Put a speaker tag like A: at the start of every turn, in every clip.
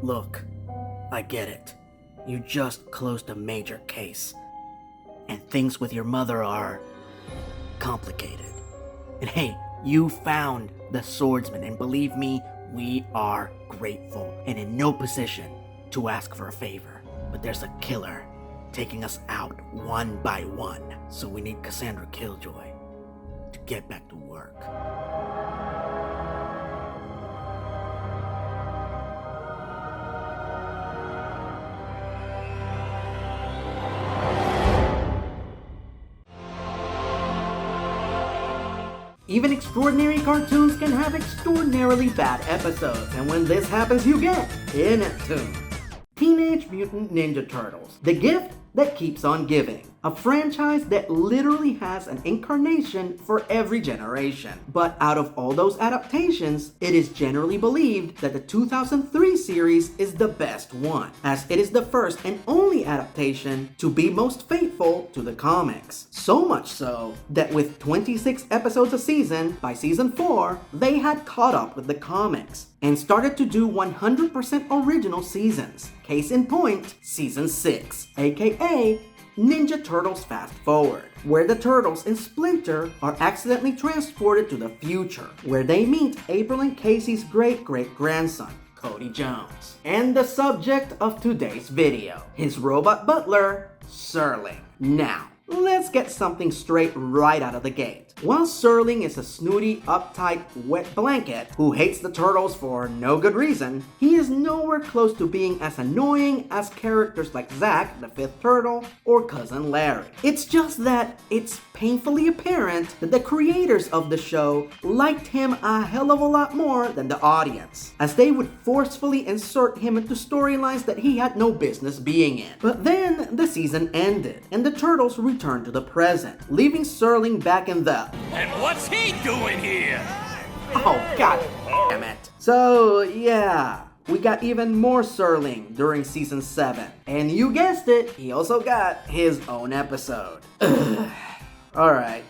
A: Look, I get it. You just closed a major case. And things with your mother are complicated. And hey, you found the swordsman, and believe me, we are grateful and in no position to ask for a favor. But there's a killer taking us out one by one, so we need Cassandra Killjoy to get back to work. Even extraordinary cartoons can have extraordinarily bad episodes, and when this happens, you get InepToons. Teenage Mutant Ninja Turtles, the gift that keeps on giving. A franchise that literally has an incarnation for every generation. But out of all those adaptations, it is generally believed that the 2003 series is the best one, as it is the first and only adaptation to be most faithful to the comics. So much so that with 26 episodes a season, by season 4, they had caught up with the comics and started to do 100% original seasons. Case in point, season 6, aka Ninja Turtles Fast Forward, where the Turtles and Splinter are accidentally transported to the future, where they meet April and Casey's great-great-grandson, Cody Jones, and the subject of today's video, his robot butler, Serling. Now, let's get something straight right out of the gate. While Serling is a snooty, uptight, wet blanket who hates the Turtles for no good reason, he is nowhere close to being as annoying as characters like Zack, the fifth turtle, or Cousin Larry. It's just that it's painfully apparent that the creators of the show liked him a hell of a lot more than the audience, as they would forcefully insert him into storylines that he had no business being in. But then the season ended, and the Turtles returned to the present, leaving Serling back in the
B: And what's he doing here?
A: oh god damn it. So yeah, we got even more Serling during season 7. And you guessed it, he also got his own episode. Alright,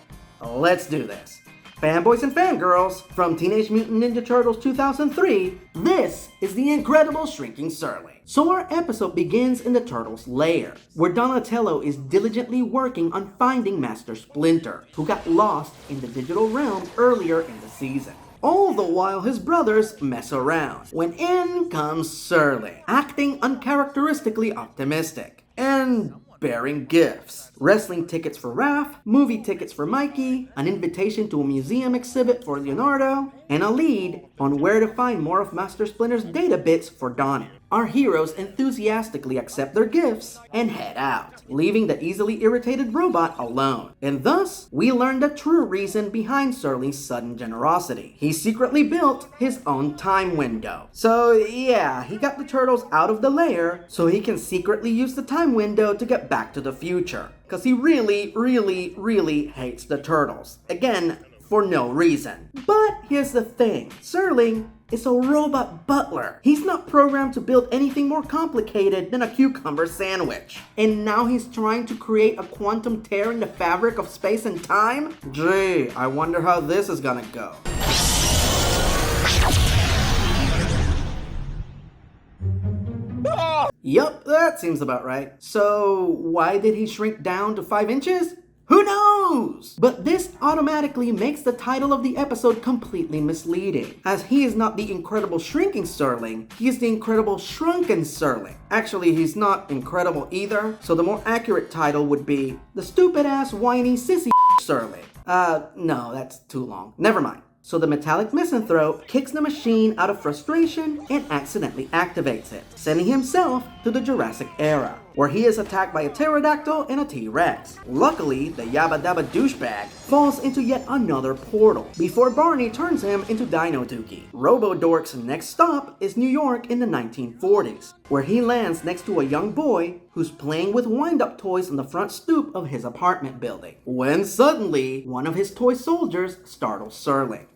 A: let's do this. Fanboys and fangirls, from Teenage Mutant Ninja Turtles 2003, this is the incredible Shrinking Serling. So our episode begins in the Turtles' lair, where Donatello is diligently working on finding Master Splinter, who got lost in the digital realm earlier in the season. All the while his brothers mess around, when in comes Serling, acting uncharacteristically optimistic, and bearing gifts. Wrestling tickets for Raph, movie tickets for Mikey, an invitation to a museum exhibit for Leonardo, and a lead on where to find more of Master Splinter's data bits for Donnie. Our heroes enthusiastically accept their gifts and head out, leaving the easily irritated robot alone. And thus, we learn the true reason behind Serling's sudden generosity. He secretly built his own time window. So yeah, he got the Turtles out of the lair so he can secretly use the time window to get back to the future. Because he really hates the Turtles. Again, for no reason. But here's the thing, Serling is a robot butler. He's not programmed to build anything more complicated than a cucumber sandwich. And now he's trying to create a quantum tear in the fabric of space and time? Gee, I wonder how this is gonna go. Yup, that seems about right. So why did he shrink down to 5 inches? Who knows? But this automatically makes the title of the episode completely misleading, as he is not the incredible shrinking Serling, he is the incredible shrunken Serling. Actually, he's not incredible either, so the more accurate title would be the stupid ass whiny sissy Serling. No, that's too long. Never mind. So the metallic misanthrope kicks the machine out of frustration and accidentally activates it, sending himself to the Jurassic era, where he is attacked by a pterodactyl and a T-Rex. Luckily, the Yabba Dabba douchebag falls into yet another portal, before Barney turns him into Dino Dookie. Robo-Dork's next stop is New York in the 1940s, where he lands next to a young boy who's playing with wind-up toys on the front stoop of his apartment building, when suddenly, one of his toy soldiers startles Serling.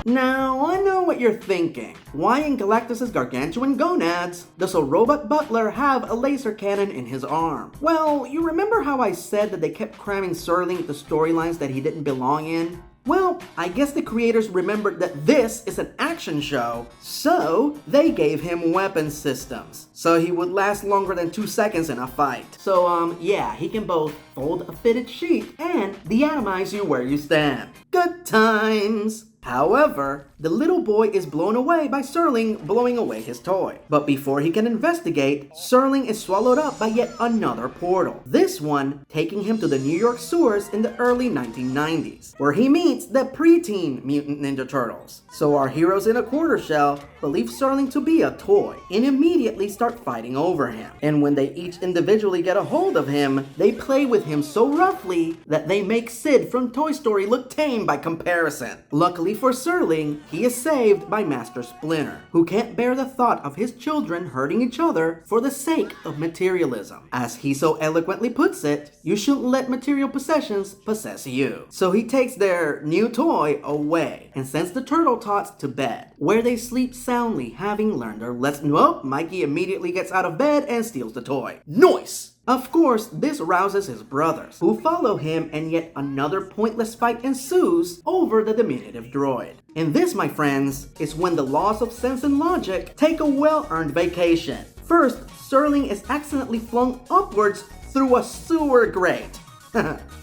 A: Now, I know what what you're thinking. Why in Galactus's gargantuan gonads does a robot butler have a laser cannon in his arm? Well, you remember how I said that they kept cramming Serling into storylines that he didn't belong in? Well, I guess the creators remembered that this is an action show, so they gave him weapon systems, so he would last longer than 2 seconds in a fight. So, yeah, he can both fold a fitted sheet and deatomize you where you stand. Good times! However, the little boy is blown away by Serling blowing away his toy. But before he can investigate, Serling is swallowed up by yet another portal. This one taking him to the New York sewers in the early 1990s, where he meets the preteen Mutant Ninja Turtles. So our heroes in a quarter shell believe Serling to be a toy and immediately start fighting over him. And when they each individually get a hold of him, they play with him so roughly that they make Sid from Toy Story look tame by comparison. Luckily for Serling, he is saved by Master Splinter, who can't bear the thought of his children hurting each other for the sake of materialism. As he so eloquently puts it, you shouldn't let material possessions possess you. So he takes their new toy away and sends the Turtle Tots to bed, where they sleep soundly, having learned their lesson. Well, Mikey immediately gets out of bed and steals the toy. Nice! Of course, this rouses his brothers, who follow him, and yet another pointless fight ensues over the diminutive droid. And this, my friends, is when the laws of sense and logic take a well-earned vacation. First, Serling is accidentally flung upwards through a sewer grate.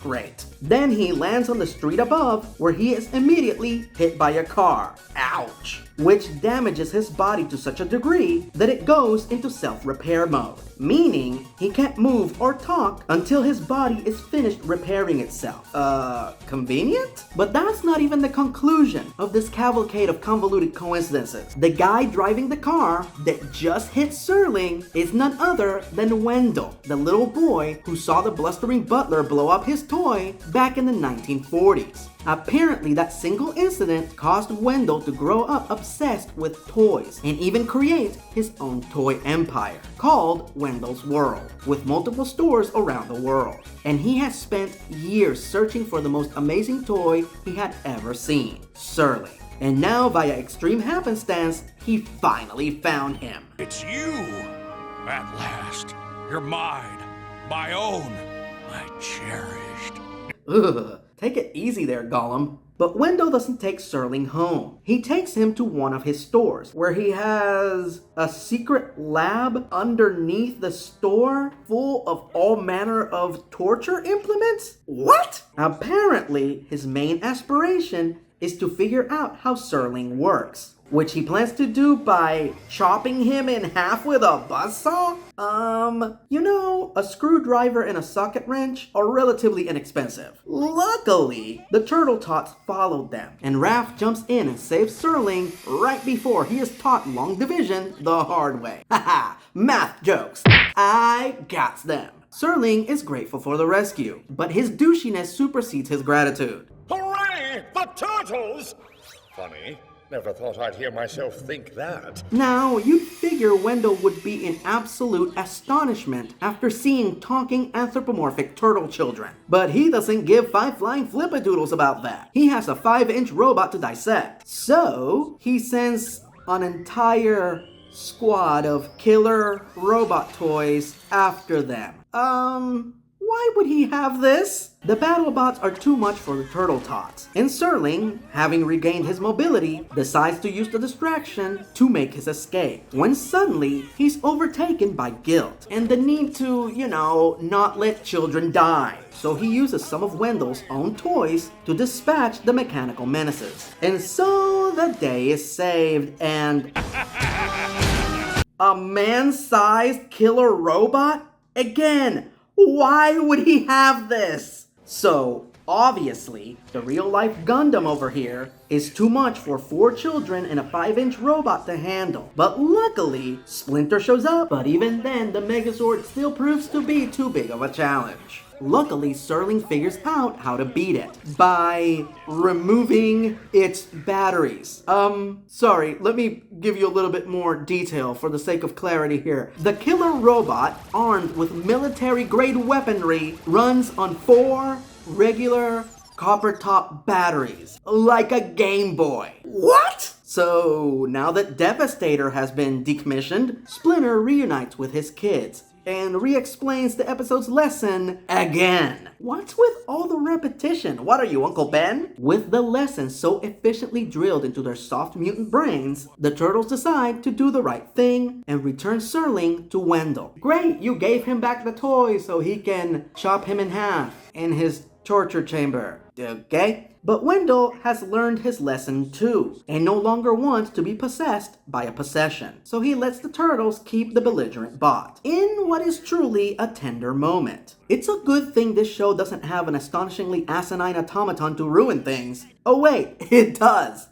A: Great. Then he lands on the street above, where he is immediately hit by a car. Ouch! Which damages his body to such a degree that it goes into self-repair mode, meaning he can't move or talk until his body is finished repairing itself. Convenient? But that's not even the conclusion of this cavalcade of convoluted coincidences. The guy driving the car that just hit Serling is none other than Wendell, the little boy who saw the blustering butler blow up his toy back in the 1940s. Apparently, that single incident caused Wendell to grow up obsessed with toys and even create his own toy empire called Wendell's World, with multiple stores around the world. And he has spent years searching for the most amazing toy he had ever seen, Serling. And now, via extreme happenstance, he finally found him.
B: It's you! At last. You're mine. My own. My cherished.
A: Ugh. Take it easy there, Gollum. But Wendell doesn't take Serling home. He takes him to one of his stores, where he has a secret lab underneath the store full of all manner of torture implements? What? Apparently, his main aspiration is to figure out how Serling works, which he plans to do by chopping him in half with a buzzsaw? You know, a screwdriver and a socket wrench are relatively inexpensive. Luckily, the Turtle Tots followed them, and Raph jumps in and saves Serling right before he is taught long division the hard way. Haha, math jokes. I got them. Serling is grateful for the rescue, but his douchiness supersedes his gratitude.
C: Hooray! The turtles! Funny. Never thought I'd hear myself think that.
A: Now, you'd figure Wendell would be in absolute astonishment after seeing talking anthropomorphic turtle children. But he doesn't give 5 flying flippadoodles about that. He has a 5-inch robot to dissect. So, he sends an entire squad of killer robot toys after them. Why would he have this? The BattleBots are too much for the Turtle Tots, and Serling, having regained his mobility, decides to use the distraction to make his escape, when suddenly he's overtaken by guilt and the need to, not let children die. So he uses some of Wendell's own toys to dispatch the mechanical menaces. And so the day is saved, and a man-sized killer robot? Again, why would he have this? So, obviously, the real-life Gundam over here is too much for 4 children and a 5-inch robot to handle. But luckily, Splinter shows up, but even then, the Megazord still proves to be too big of a challenge. Luckily, Serling figures out how to beat it by removing its batteries. Sorry, let me give you a little bit more detail for the sake of clarity here. The killer robot, armed with military-grade weaponry, runs on 4 regular copper top batteries, like a Game Boy. What? So now that Devastator has been decommissioned, Splinter reunites with his kids and re-explains the episode's lesson again. What's with all the repetition? What are you, Uncle Ben? With the lesson so efficiently drilled into their soft mutant brains, the turtles decide to do the right thing and return Serling to Wendell. Great, you gave him back the toy so he can chop him in half in his torture chamber. Okay? But Wendell has learned his lesson too, and no longer wants to be possessed by a possession. So he lets the turtles keep the belligerent bot, in what is truly a tender moment. It's a good thing this show doesn't have an astonishingly asinine automaton to ruin things. Oh wait, it does!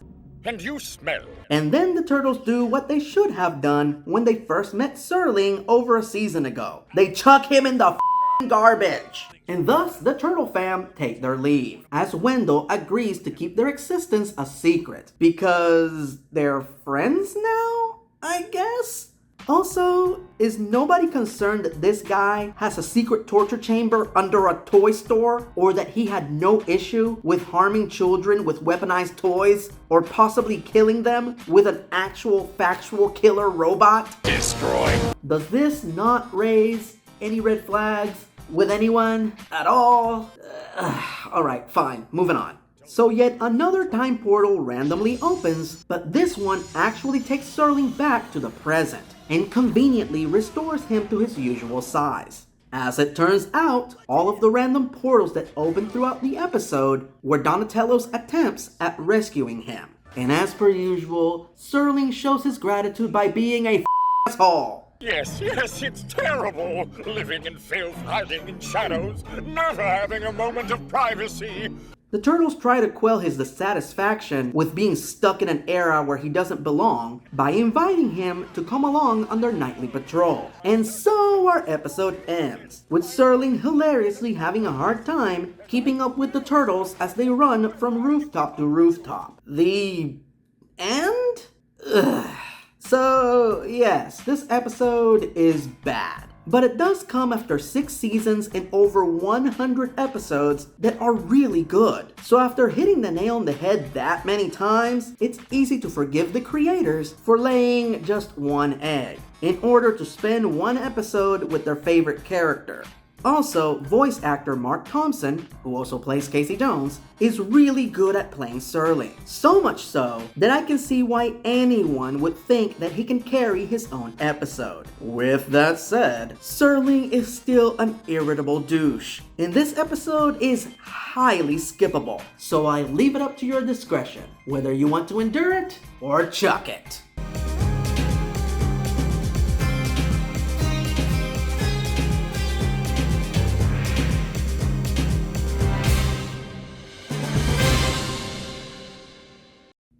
C: And you smell.
A: And then the turtles do what they should have done when they first met Serling over a season ago. They chuck him in the garbage. And thus, the Turtle fam take their leave, as Wendell agrees to keep their existence a secret. Because they're friends now, I guess? Also, is nobody concerned that this guy has a secret torture chamber under a toy store? Or that he had no issue with harming children with weaponized toys? Or possibly killing them with an actual factual killer robot?
C: Destroy.
A: Does this not raise any red flags with anyone at all? Alright, fine, moving on. So yet another time portal randomly opens, but this one actually takes Serling back to the present and conveniently restores him to his usual size. As it turns out, all of the random portals that open throughout the episode were Donatello's attempts at rescuing him. And as per usual, Serling shows his gratitude by being a asshole.
C: Yes, it's terrible. Living in filth, hiding in shadows, never having a moment of privacy.
A: The turtles try to quell his dissatisfaction with being stuck in an era where he doesn't belong by inviting him to come along on their nightly patrol. And so our episode ends, with Serling hilariously having a hard time keeping up with the turtles as they run from rooftop to rooftop. The end? Ugh. So, yes, this episode is bad. But it does come after 6 seasons and over 100 episodes that are really good. So after hitting the nail on the head that many times, it's easy to forgive the creators for laying just one egg in order to spend one episode with their favorite character. Also, voice actor Mark Thompson, who also plays Casey Jones, is really good at playing Serling. So much so that I can see why anyone would think that he can carry his own episode. With that said, Serling is still an irritable douche, and this episode is highly skippable. So I leave it up to your discretion, whether you want to endure it or chuck it.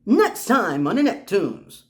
A: Next time on InepTToons.